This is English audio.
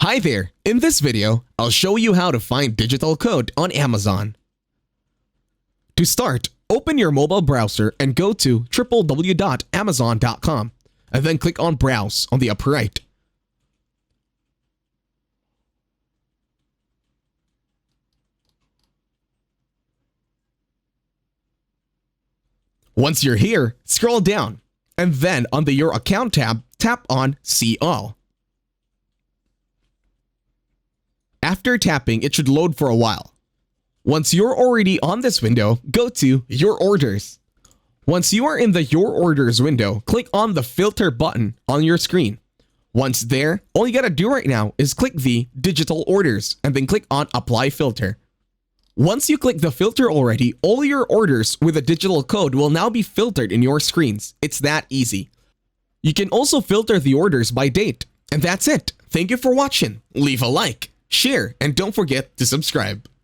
Hi there! In this video, I'll show you how to find digital code on Amazon. To start, open your mobile browser and go to www.amazon.com and then click on Browse on the upper right. Once you're here, scroll down and then under Your Account tab, tap on See All. After tapping, it should load for a while. Once you're already on this window, go to Your Orders. Once you are in the Your Orders window, click on the Filter button on your screen. Once there, all you gotta do right now is click the Digital Orders and then click on Apply Filter. Once you click the filter already, all your orders with a digital code will now be filtered in your screens. It's that easy. You can also filter the orders by date. And that's it. Thank you for watching. Leave a like, share, and don't forget to subscribe.